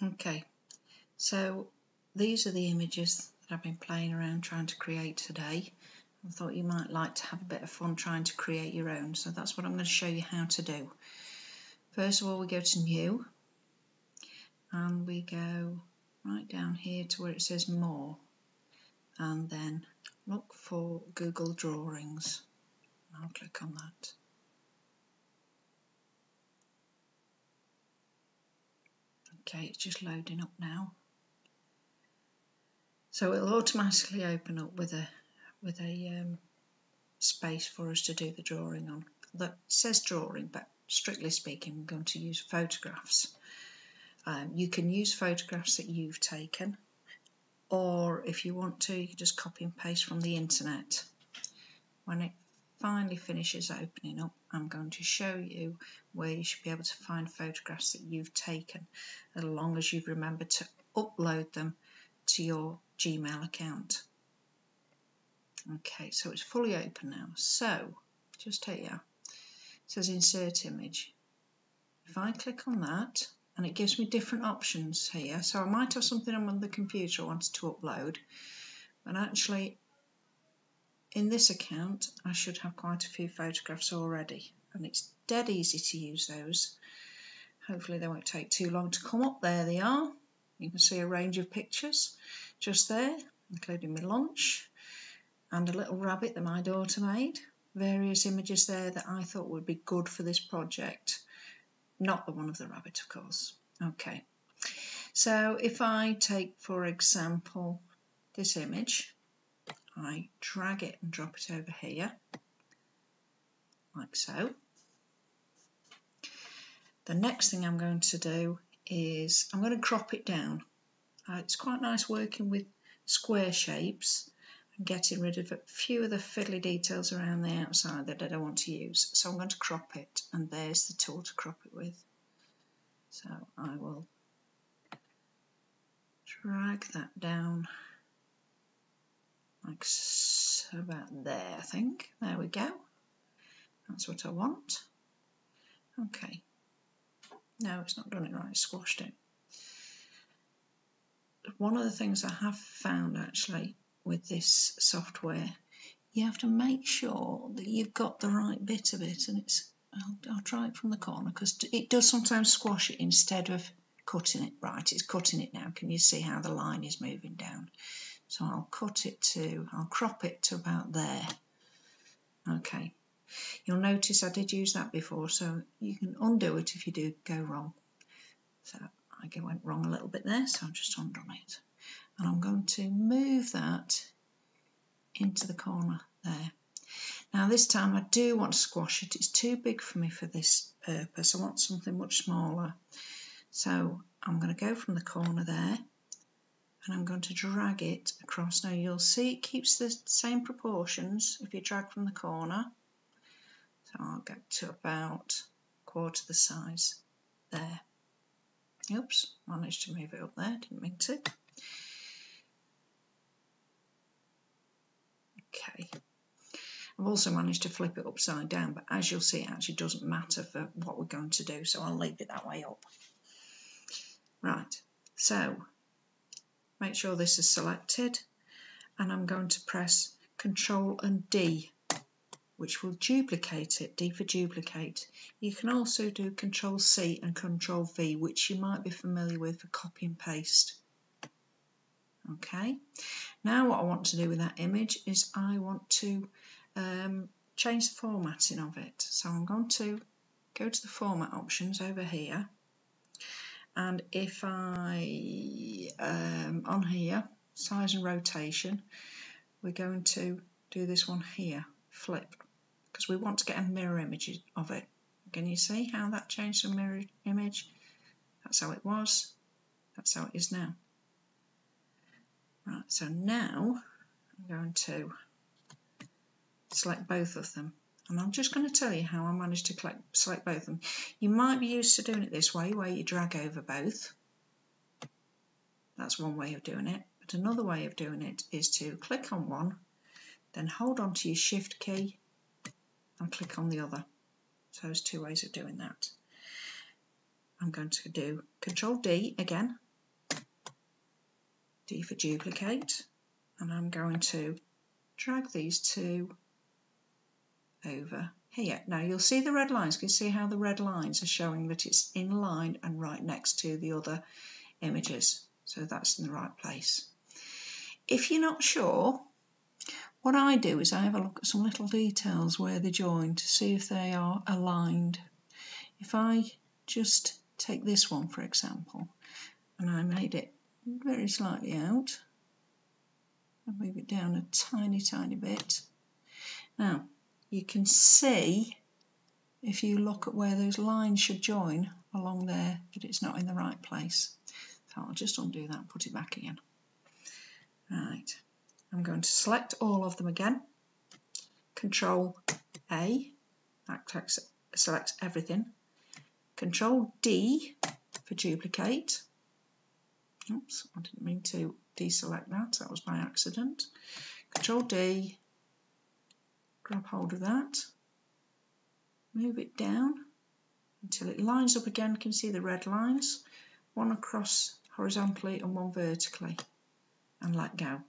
Okay, so these are the images that I've been playing around trying to create today. I thought you might like to have a bit of fun trying to create your own, so that's what I'm going to show you how to do. First of all, we go to New and we go right down here to where it says More, and then look for Google Drawings. I'll click on that. Okay, it's just loading up now. So it'll automatically open up with a space for us to do the drawing on. That says drawing, but strictly speaking, we're going to use photographs. You can use photographs that you've taken, or if you want to, you can just copy and paste from the internet. When it finally finishes opening up, I'm going to show you where you should be able to find photographs that you've taken, as long as you've remembered to upload them to your Gmail account. Okay, so it's fully open now. So just here, it says insert image. If I click on that, and it gives me different options here, so I might have something on the computer I wanted to upload, but actually in this account I should have quite a few photographs already, and it's dead easy to use those. Hopefully they won't take too long to come up. There they are. You can see a range of pictures just there, including my lunch and a little rabbit that my daughter made. Various images there that I thought would be good for this project. Not the one of the rabbit, of course. Okay, so if I take, for example, this image, I drag it and drop it over here, like so. The next thing I'm going to do is I'm going to crop it down. It's quite nice working with square shapes and getting rid of a few of the fiddly details around the outside that I don't want to use. So I'm going to crop it, and there's the tool to crop it with. So I will drag that down like so, about there, I think. There we go. That's what I want. Okay. No, it's not done it right, it's squashed it. One of the things I have found actually with this software, you have to make sure that you've got the right bit of it, and it's, I'll try it from the corner because it does sometimes squash it instead of cutting it. Right, it's cutting it now. Can you see how the line is moving down? So I'll crop it to about there. Okay, you'll notice I did use that before, so you can undo it if you do go wrong. So I went wrong a little bit there, so I've just undone it. And I'm going to move that into the corner there. Now this time I do want to squash it. It's too big for me for this purpose. I want something much smaller. So I'm going to go from the corner there, and I'm going to drag it across. Now you'll see it keeps the same proportions if you drag from the corner. So I'll get to about quarter the size there. Oops, managed to move it up there, didn't mean to. Okay. I've also managed to flip it upside down, but as you'll see, it actually doesn't matter for what we're going to do, so I'll leave it that way up. Right, so make sure this is selected, and I'm going to press Control and D, which will duplicate it, D for duplicate. You can also do Control C and Control V, which you might be familiar with for copy and paste. Okay, now what I want to do with that image is I want to change the formatting of it. So I'm going to go to the format options over here, and if I, on here, size and rotation, we're going to do this one here, flip, because we want to get a mirror image of it. Can you see how that changed to a mirror image? That's how it was, that's how it is now. Right, so now I'm going to select both of them, and I'm just going to tell you how I managed to select both of them. You might be used to doing it this way, where you drag over both. That's one way of doing it, but another way of doing it is to click on one, then hold on to your Shift key and click on the other. So there's two ways of doing that. I'm going to do Control D again D for duplicate, and I'm going to drag these two over here. Now you'll see the red lines. You can see how the red lines are showing that it's in line and right next to the other images. So that's in the right place. If you're not sure, what I do is I have a look at some little details where they join to see if they are aligned. If I just take this one, for example, and I made it very slightly out, I'll move it down a tiny, tiny bit. Now, you can see, if you look at where those lines should join along there, that it's not in the right place. So I'll just undo that and put it back again. Right, I'm going to select all of them again. Control A, that selects everything. Control D for duplicate. Oops, I didn't mean to deselect that was by accident. Control D, grab hold of that, move it down until it lines up again. You can see the red lines, one across horizontally and one vertically, and let go.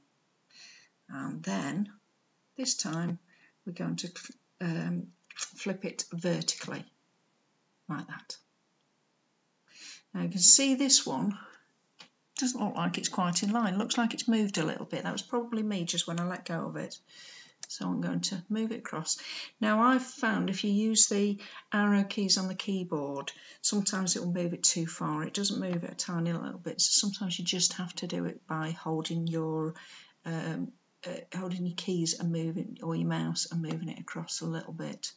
And then this time we're going to flip it vertically like that. Now you can see this one doesn't look like it's quite in line. It looks like it's moved a little bit. That was probably me just when I let go of it. So I'm going to move it across. Now I've found if you use the arrow keys on the keyboard, sometimes it will move it too far. It doesn't move it a tiny little bit. So sometimes you just have to do it by holding your keys and moving, or your mouse and moving it across a little bit.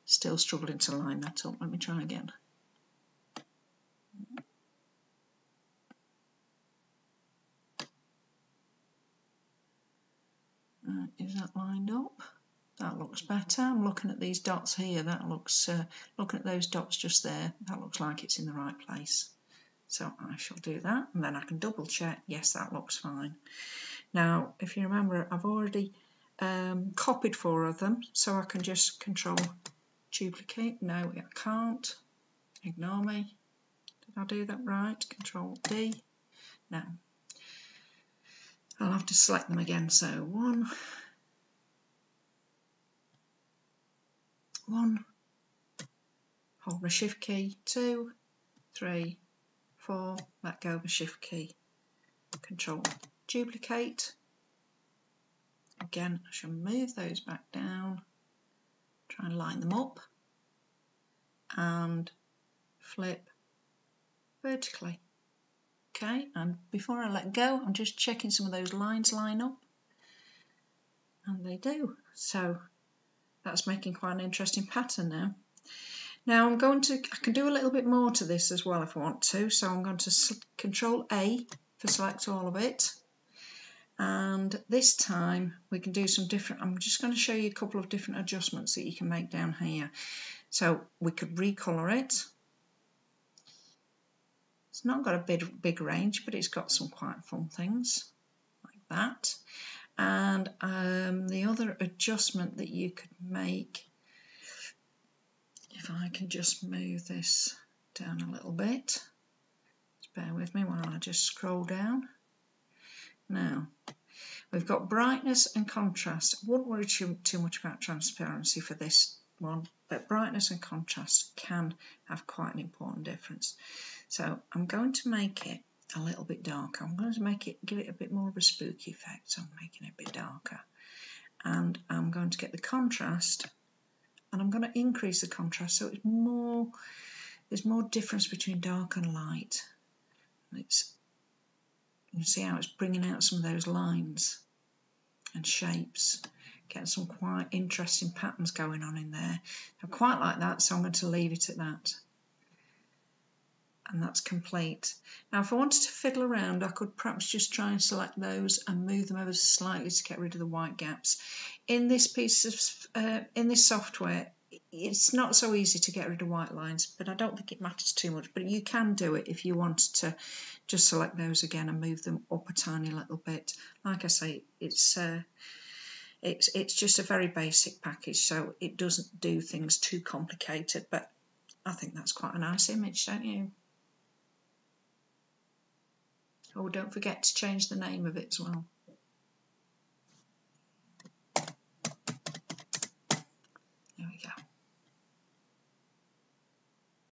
Still struggling to line that up. Let me try again. Is that lined up? That looks better. I'm looking at these dots here. That looks, looking at those dots just there, that looks like it's in the right place. So I shall do that, and then I can double check. Yes, that looks fine. Now, if you remember, I've already copied 4 of them, so I can just Control duplicate. No, I can't. Ignore me. Did I do that right? Control D. No. I'll have to select them again. So 1, 1, hold my Shift key, 2, 3, 4, let go of the Shift key, Control duplicate. Again, I shall move those back down, try and line them up, and flip vertically. Okay, and before I let go, I'm just checking some of those lines line up, and they do. So that's making quite an interesting pattern now. Now I can do a little bit more to this as well if I want to. So I'm going to Control A to select all of it. And this time we can do some different, I'm just going to show you a couple of different adjustments that you can make down here. So we could recolor it. It's not got a big range, but it's got some quite fun things like that. And the other adjustment that you could make, if I can just move this down a little bit, just bear with me while I just scroll down. Now, we've got brightness and contrast. I wouldn't worry too much about transparency for this one, but brightness and contrast can have quite an important difference. So I'm going to make it a little bit darker. I'm going to give it a bit more of a spooky effect, so I'm making it a bit darker. And I'm going to get the contrast, and I'm going to increase the contrast so it's there's more difference between dark and light. You can see how it's bringing out some of those lines and shapes, getting some quite interesting patterns going on in there. I quite like that, so I'm going to leave it at that. And that's complete. Now if I wanted to fiddle around, I could perhaps just try and select those and move them ever slightly to get rid of the white gaps. In this in this software, it's not so easy to get rid of white lines, but I don't think it matters too much. But you can do it if you want to just select those again and move them up a tiny little bit. Like I say, it's just a very basic package, so it doesn't do things too complicated, but I think that's quite a nice image, don't you? Oh, don't forget to change the name of it as well.